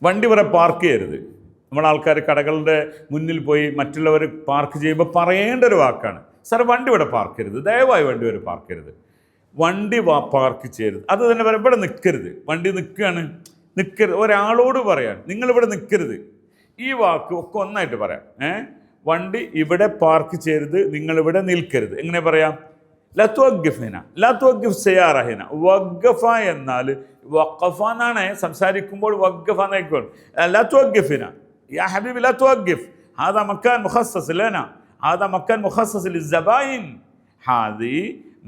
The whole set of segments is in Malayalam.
വണ്ടി ഇവിടെ പാർക്ക് ചെയ്യരുത്. നമ്മൾ ആൾക്കാർ കടകളുടെ മുന്നിൽ പോയി മറ്റുള്ളവർ പാർക്ക് ചെയ്യുമ്പോൾ പറയേണ്ട ഒരു വാക്കാണ്, സാർ വണ്ടി ഇവിടെ പാർക്ക് ചെയ്യരുത്, ദയവായി വണ്ടി ഇവിടെ പാർക്ക് ചെയ്യരുത്, വണ്ടി പാർക്ക് ചെയ്യരുത്. അത് തന്നെ പറയാം, ഇവിടെ നിൽക്കരുത്, വണ്ടി നിൽക്കുകയാണ്, നിൽക്കരുത്. ഒരാളോട് പറയാൻ നിങ്ങളിവിടെ നിൽക്കരുത്, ഈ വാക്ക് ഒക്കെ ഒന്നായിട്ട് പറയാം. വണ്ടി ഇവിടെ പാർക്ക് ചെയ്യരുത്, നിങ്ങളിവിടെ നിൽക്കരുത്. എങ്ങനെ പറയാം? ലത്വഗ്ഗിഫിന, ലത്വഗ്ഗിഫ് സയാറഹിന. വഗ്ഗഫ എന്നാൽ വഖഫ എന്നാണ് സംസാരിക്കുമ്പോൾ വഗ്ഗഫ എന്നായിക്കോളും. ലത്വഗ്ഗിഫിന യാ ഹബീബി ലത്വഗ്ഗിഫ്, ഹാദാ മക്കാൻ മുഖസ്സസ് ലനാ, ഹാദാ മക്കാൻ മുഖസ്സസ് ലിസ്സബായിൻ, ഹാദി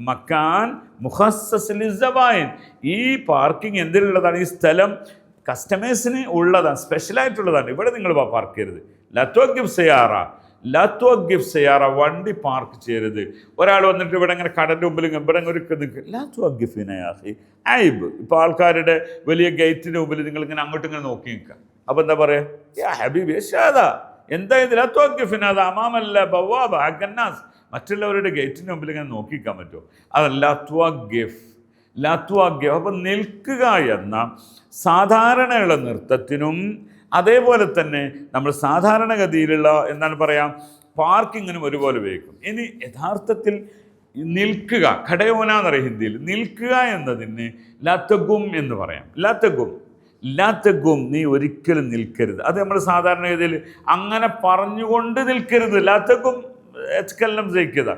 മക്കാൻ മുഖസ്സസ് ലിസ്സബായിൻ. ഈ പാർക്കിംഗ് എന്തിനുള്ളതാണ്? ഈ സ്ഥലം കസ്റ്റമേഴ്സിന് ഉള്ളതാണ്, സ്പെഷ്യലായിട്ടുള്ളതാണ്. ഇവിടെ നിങ്ങൾ പാർക്ക് ചെയ്യരുത്. ലത്വഗ്ഗിഫ് സയാറ, ലത്വഗ്ഗിഫ് സയാറ, വണ്ടി പാർക്ക് ചെയ്യരുത്. ഒരാൾ വന്നിട്ട് ഇവിടെ ഇങ്ങനെ കടൻ്റെ മുമ്പിൽ ഇവിടെ ഒരു ലത്വഗ്ഗിഫിന യാഹി ഐബ്. ഇപ്പോൾ ആൾക്കാരുടെ വലിയ ഗേറ്റിൻ്റെ മുമ്പിൽ നിങ്ങളിങ്ങനെ അങ്ങോട്ടും ഇങ്ങനെ നോക്കി നിൽക്കുക. അപ്പോൾ എന്താ പറയുക? യാ ഹബീബി ഷാദാ, എന്താ ഇത്? ലത്വഗ്ഗിഫിന അത് അമാമല്ല ബവാബ അഗന്നാസ്, മറ്റുള്ളവരുടെ ഗേറ്റിൻ്റെ മുമ്പിൽ ഇങ്ങനെ നോക്കിക്കാൻ പറ്റുമോ? അത് ലത്വഗ്ഗിഫ്, ലത്വഗ്ഗിഫ്. അപ്പം നിൽക്കുക എന്ന സാധാരണയുള്ള നൃത്തത്തിനും അതേപോലെ തന്നെ നമ്മൾ സാധാരണഗതിയിലുള്ള എന്താണ് പറയാം പാർക്കിങ്ങിനും ഒരുപോലെ ഉപയോഗിക്കും. ഇനി യഥാർത്ഥത്തിൽ നിൽക്കുക, ഖടയോന എന്നറിയാം ഹിന്ദിയിൽ, നിൽക്കുക എന്നതിന് ലതഗും എന്ന് പറയാം. ലതഗും, ലതഗും, നീ ഒരിക്കലും നിൽക്കരുത്. അത് നമ്മൾ സാധാരണഗതിയിൽ അങ്ങനെ പറഞ്ഞുകൊണ്ട് നിൽക്കരുത്. ലതഗും എച്ചക്കെല്ലാം ജയിക്കുക,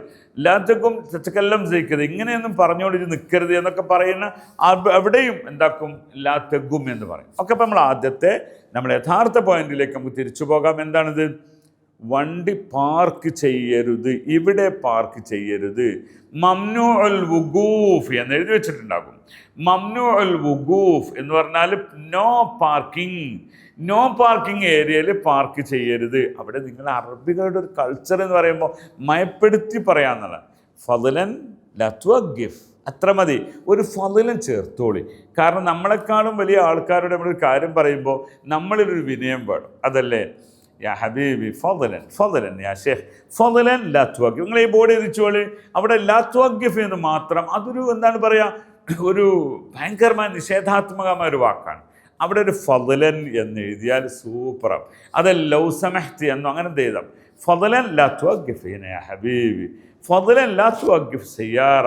ലാത്തക്കും തെച്ചക്കെല്ലാം ജയിക്കുക, ഇങ്ങനെയൊന്നും പറഞ്ഞുകൊണ്ട് നിൽക്കരുത് എന്നൊക്കെ പറയുന്ന അവിടെയും എന്താക്കും? ലാത്തഗും എന്ന് പറയും. ഒക്കെ അപ്പം നമ്മൾ ആദ്യത്തെ നമ്മുടെ യഥാർത്ഥ പോയിന്റിലേക്ക് നമുക്ക് തിരിച്ചു പോകാം. എന്താണിത്? വണ്ടി പാർക്ക് ചെയ്യരുത്, ഇവിടെ പാർക്ക് ചെയ്യരുത്. മംനൂ അൽ വുഖൂഫ് എന്ന് എഴുതി വെച്ചിട്ടുണ്ടാകും. മംനൂ അൽ വുഖൂഫ് എന്ന് പറഞ്ഞാൽ നോ പാർക്കിംഗ്, നോ പാർക്കിംഗ് ഏരിയയിൽ പാർക്ക് ചെയ്യരുത്. അവിടെ നിങ്ങൾ അറബികളുടെ ഒരു കൾച്ചർ എന്ന് പറയുമ്പോൾ മയപ്പെടുത്തി പറയാമെന്നുള്ള ഫളൻ ലത്വഗ്ഗിഫ്, അത്ര മതി. ഒരു ഫളൻ ചേർത്തോളി. കാരണം നമ്മളെക്കാളും വലിയ ആൾക്കാരോട് നമ്മളൊരു കാര്യം പറയുമ്പോൾ നമ്മളിലൊരു വിനയം വേണം, അതല്ലേ? യാ ഹബീബി ഫളൻ, ഫളൻ യാ ഷേഖ്, ഫളൻ ലത്വഗ്ഗിഫ്. നിങ്ങൾ ഈ ബോർഡ് എഴുതിച്ചോളി, അവിടെ ലത്വഗ്ഗിഫ് എന്ന് മാത്രം. അതൊരു എന്താണ് പറയുക, ഒരു ഭയങ്കരമായ നിഷേധാത്മകമായ ഒരു വാക്കാണ്. അവിടെ ഒരു ഫളൻ എന്ന് എഴുതിയാൽ സൂപ്പറാണ്. അത് ലൗ സമഹ്തി എന്നോ അങ്ങനെ എന്ത് എഴുതാം? ഫളൻ ലത്വഗ്ഗിഫിന യാ ഹബീബി, ഫളൻ ലത്വഗ്ഗിഫ് സയ്യാറ.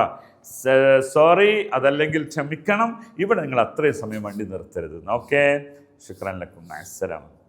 സോറി, അതല്ലെങ്കിൽ ക്ഷമിക്കണം, ഇവിടെ നിങ്ങൾ അത്രയും സമയം വണ്ടി നിർത്തരുത്. ഓക്കെ, ശുക്രൻ ലക്കും, അസ്സലാം.